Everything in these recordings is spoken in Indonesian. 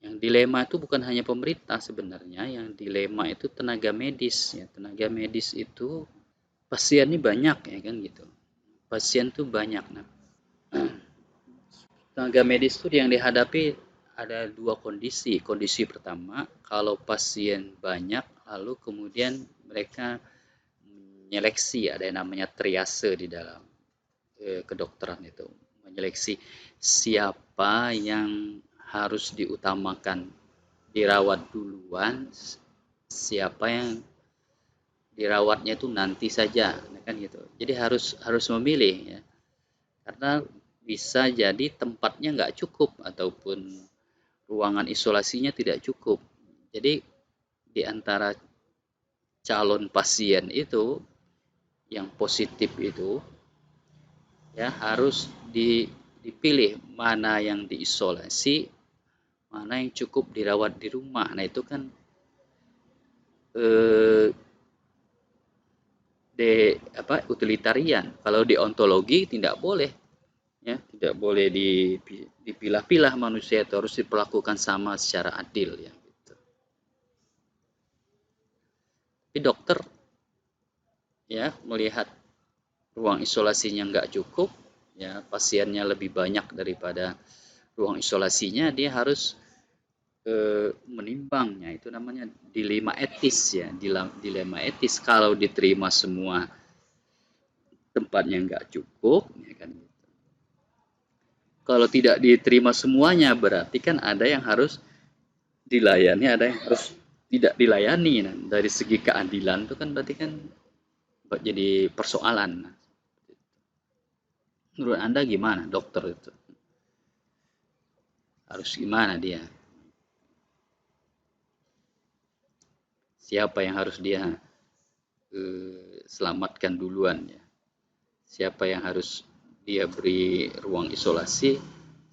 Yang dilema itu bukan hanya pemerintah sebenarnya, yang dilema itu tenaga medis ya. Tenaga medis itu pasiennya banyak ya kan gitu. Pasien tuh banyak. Nah, tenaga medis tuh yang dihadapi ada dua kondisi. Kondisi pertama, kalau pasien banyak, lalu kemudian mereka menyeleksi, ada yang namanya triase di dalam kedokteran itu, menyeleksi siapa yang harus diutamakan dirawat duluan, siapa yang dirawatnya itu nanti saja, kan gitu. Jadi harus memilih ya, karena bisa jadi tempatnya nggak cukup ataupun ruangan isolasinya tidak cukup. Jadi di antara calon pasien itu yang positif itu ya harus dipilih mana yang diisolasi, mana yang cukup dirawat di rumah. Nah itu kan eh, utilitarian. Kalau di ontologi tidak boleh ya, tidak boleh dipilah-pilah, manusia itu harus diperlakukan sama secara adil ya gitu. Tapi dokter ya melihat ruang isolasinya nggak cukup ya, pasiennya lebih banyak daripada ruang isolasinya, dia harus menimbangnya, itu namanya dilema etis ya, dilema etis. Kalau diterima semua tempatnya nggak cukup ya kan. Kalau tidak diterima semuanya berarti kan ada yang harus dilayani, ada yang harus tidak dilayani. Nah, dari segi keadilan itu kan berarti kan jadi persoalan. Menurut Anda gimana dokter itu? Harus gimana dia? Siapa yang harus dia selamatkan duluan ya? Siapa yang harus dia beri ruang isolasi?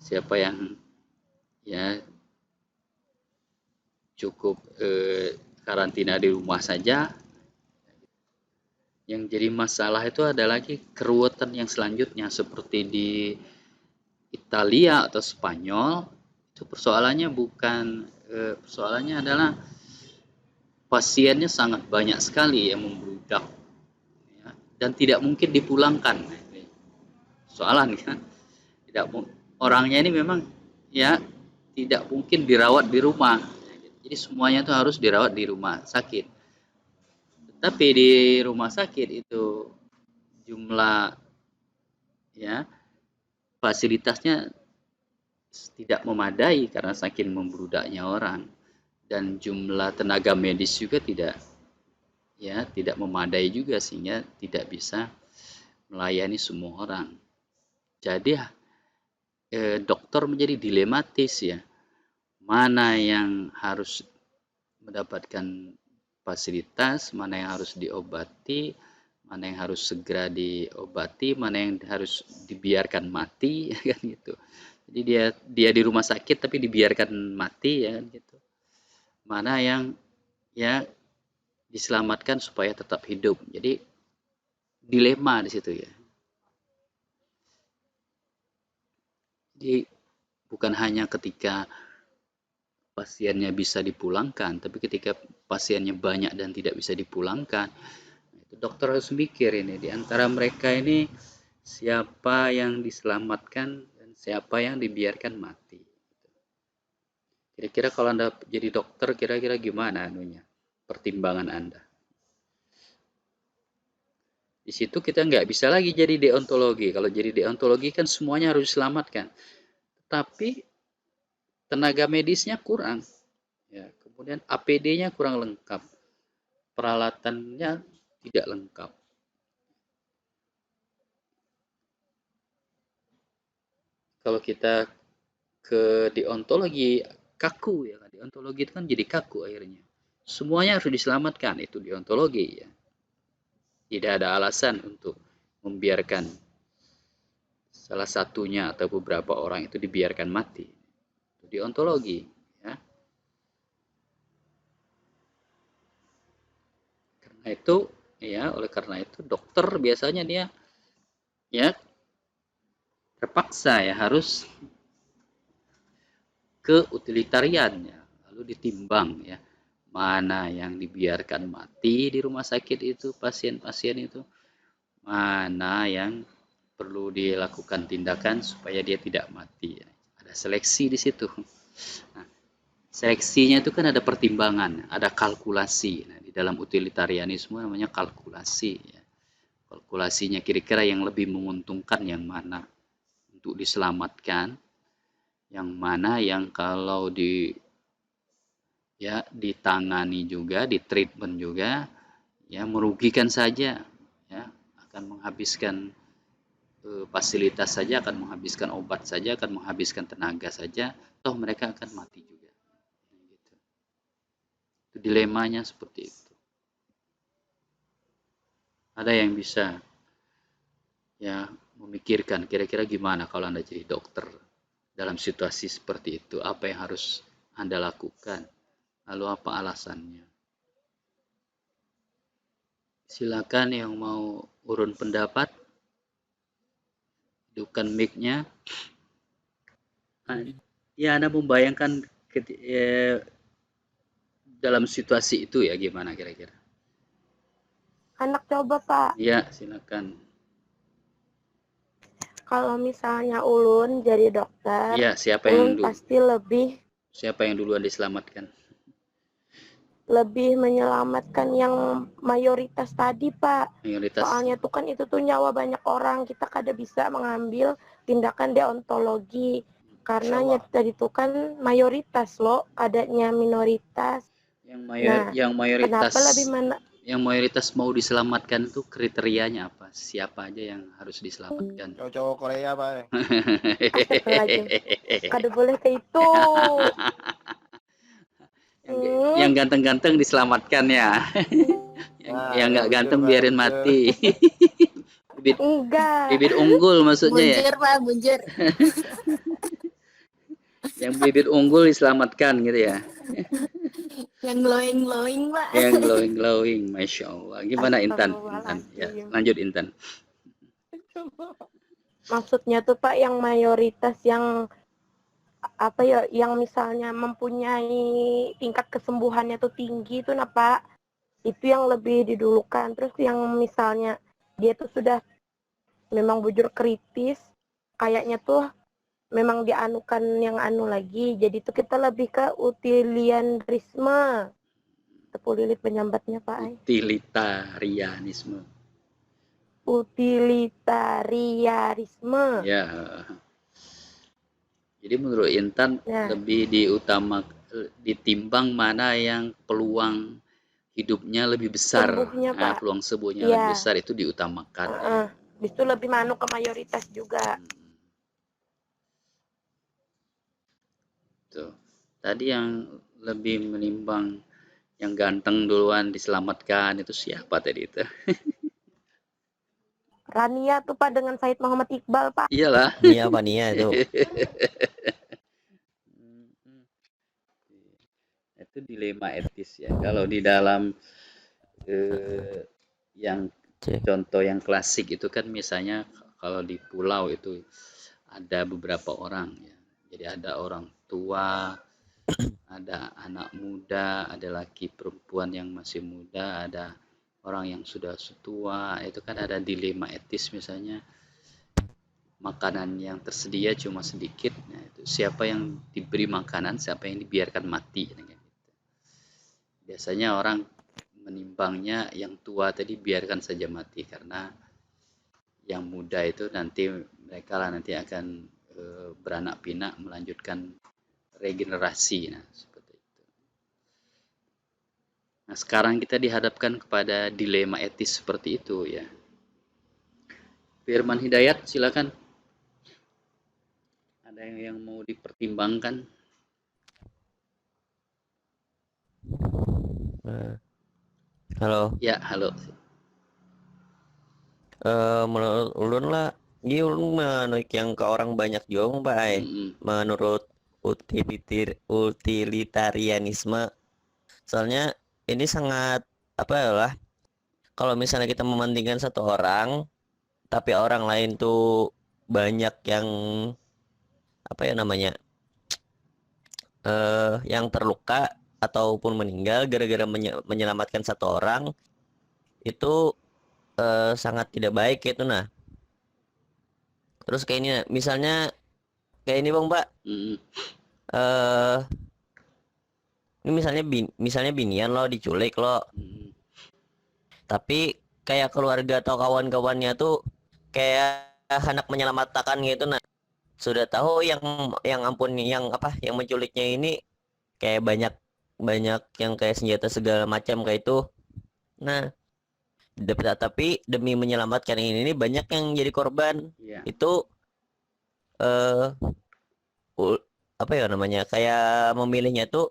Siapa yang ya cukup karantina di rumah saja? Yang jadi masalah itu ada lagi keruwetan yang selanjutnya seperti di Italia atau Spanyol. Itu persoalannya bukan persoalannya adalah pasiennya sangat banyak sekali yang membludak ya, dan tidak mungkin dipulangkan. Soalan kan, tidak orangnya ini memang ya tidak mungkin dirawat di rumah. Jadi semuanya itu harus dirawat di rumah sakit. Tapi di rumah sakit itu jumlah ya fasilitasnya tidak memadai karena saking membludaknya orang, dan jumlah tenaga medis juga tidak memadai juga, sehingga tidak bisa melayani semua orang. Jadi dokter menjadi dilematis ya, mana yang harus mendapatkan fasilitas, mana yang harus diobati, mana yang harus segera diobati, mana yang harus dibiarkan mati kan gitu. Jadi dia di rumah sakit tapi dibiarkan mati ya kan gitu. Mana yang ya diselamatkan supaya tetap hidup. Jadi dilema di situ ya. Jadi bukan hanya ketika pasiennya bisa dipulangkan, tapi ketika pasiennya banyak dan tidak bisa dipulangkan, itu dokter harus mikir ini di antara mereka ini siapa yang diselamatkan dan siapa yang dibiarkan mati. Kira-kira kalau Anda jadi dokter, kira-kira gimana anunya? Pertimbangan Anda. Di situ kita nggak bisa lagi jadi deontologi. Kalau jadi deontologi kan semuanya harus diselamatkan. Tapi tenaga medisnya kurang. Ya, kemudian APD-nya kurang lengkap. Peralatannya tidak lengkap. Kalau kita ke deontologi kaku ya, deontologi itu kan jadi kaku akhirnya. Semuanya harus diselamatkan, itu deontologi ya. Tidak ada alasan untuk membiarkan salah satunya atau beberapa orang itu dibiarkan mati. Itu deontologi ya. Karena itu ya, oleh karena itu dokter biasanya dia ya terpaksa ya harus ke utilitarian ya, lalu ditimbang ya, mana yang dibiarkan mati di rumah sakit itu pasien-pasien itu, mana yang perlu dilakukan tindakan supaya dia tidak mati. Ada seleksi di situ. Nah, seleksinya itu kan ada pertimbangan, ada kalkulasi. Nah, di dalam utilitarianisme namanya kalkulasi ya. Kalkulasinya kira-kira yang lebih menguntungkan yang mana untuk diselamatkan, yang mana yang kalau ditangani juga, di treatment juga ya merugikan saja ya, akan menghabiskan fasilitas saja, akan menghabiskan obat saja, akan menghabiskan tenaga saja, toh mereka akan mati juga. Gitu. Itu dilemanya seperti itu. Ada yang bisa ya memikirkan kira-kira gimana kalau Anda jadi dokter dalam situasi seperti itu, apa yang harus Anda lakukan, lalu apa alasannya. Silakan yang mau urun pendapat, hidupkan mic-nya. Ya, Anda membayangkan dalam situasi itu ya gimana kira-kira? Anak coba Pak. Ya, silakan. Kalau misalnya Ulun jadi dokter, Ya, Ulun pasti siapa yang duluan diselamatkan? lebih menyelamatkan yang mayoritas tadi Pak. Mayoritas. Soalnya tuh kan itu tuh nyawa banyak orang, kita kada bisa mengambil tindakan deontologi karena tadi tuh kan mayoritas loh, kadanya minoritas. Yang mayoritas mau diselamatkan tuh kriterianya apa? Siapa aja yang harus diselamatkan? Cowok Korea Pak. Astagfirullahaladzim. Kada boleh kayak itu. Yang ganteng-ganteng diselamatkan ya. Yang nggak ganteng biarin mati. Bibit unggul maksudnya ya. Munjur Pak, munjur. Yang bibit unggul diselamatkan gitu ya. Yang glowing Pak. Yang glowing, masya Allah. Gimana Intan? Ya, lanjut Intan. Maksudnya tuh Pak yang mayoritas yang apa ya, yang misalnya mempunyai tingkat kesembuhannya tuh tinggi tuh nah Pak, itu yang lebih didulukan. Terus yang misalnya dia tuh sudah memang bujur kritis, kayaknya tuh memang dianukan yang anu lagi, jadi tuh kita lebih ke utilitarisme. Tepulilit penyambatnya Pak. Utilitarianisme. Utilitarisme. Ya. Jadi menurut Intan lebih ditimbang mana yang peluang hidupnya lebih besar, peluang sembuhnya lebih besar itu diutamakan. Itu lebih manuk ke mayoritas juga. Tuh. Tadi yang lebih menimbang yang ganteng duluan diselamatkan itu siapa tadi itu? Rania tuh Pak dengan Said Muhammad Iqbal Pak. Iyalah. Nia apa Nia itu? Itu dilema etis ya. Kalau di dalam yang contoh yang klasik itu kan misalnya kalau di pulau itu ada beberapa orang ya. Jadi ada orang tua, ada anak muda, ada laki perempuan yang masih muda, ada orang yang sudah tua. Itu kan ada dilema etis misalnya makanan yang tersedia cuma sedikit. Nah, itu siapa yang diberi makanan, siapa yang dibiarkan mati. Biasanya orang menimbangnya yang tua tadi biarkan saja mati karena yang muda itu nanti mereka lah nanti akan beranak pinak melanjutkan regenerasi. Nah, seperti itu. Nah, sekarang kita dihadapkan kepada dilema etis seperti itu ya. Firman Hidayat, silakan. Ada yang mau dipertimbangkan? Halo. Ya, halo. Menurut ulun lah, ini ulun menurut yang ke orang banyak jong Pak. Menurut utilitarianisme. Soalnya ini sangat apa ya lah? Kalau misalnya kita mementingkan satu orang, tapi orang lain tuh banyak yang apa ya namanya? yang terluka ataupun meninggal gara-gara menyelamatkan satu orang itu sangat tidak baik gitu. Nah, terus kayak ini misalnya kayak ini Bang Pak, Mm, eh ini misalnya binian lo diculik lo, mm, tapi kayak keluarga atau kawan-kawannya tuh kayak hendak menyelamatkan gitu. Nah, sudah tahu yang ampun yang apa yang menculiknya ini kayak banyak banyak yang kayak senjata segala macam kayak itu. Nah, tapi demi menyelamatkan ini banyak yang jadi korban. iya. Itu eh apa ya namanya? Kayak memilihnya tuh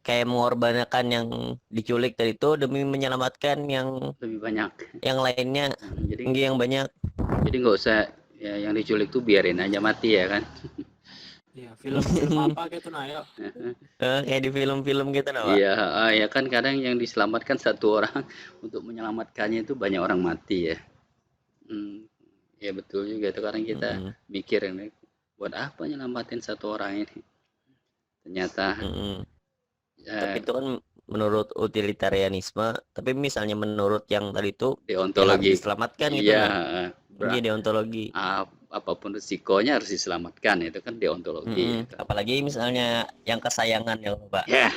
kayak mengorbankan yang diculik tadi itu demi menyelamatkan Lebih banyak. yang lainnya Jadi yang banyak. nggak usah ya, yang diculik tuh biarin aja mati ya kan. Ya, film-film apa gitu nah ya. Kayak di film-film gitu nah, Pak. Iya, ya kan kadang yang diselamatkan satu orang untuk menyelamatkannya itu banyak orang mati ya. Hmm, ya betul juga itu kadang kita Mm-mm, mikir ini buat apa nyelamatin satu orang ini. Ternyata mm-mm. Tapi ya, itu kan menurut utilitarianisme, tapi misalnya menurut yang tadi itu ya harus deontologi. diselamatkan gitu Iya, nah. Iya deontologi. apapun risikonya harus diselamatkan itu kan deontologi Mm-mm. itu. Apalagi misalnya yang kesayangan ya Pak. Ya,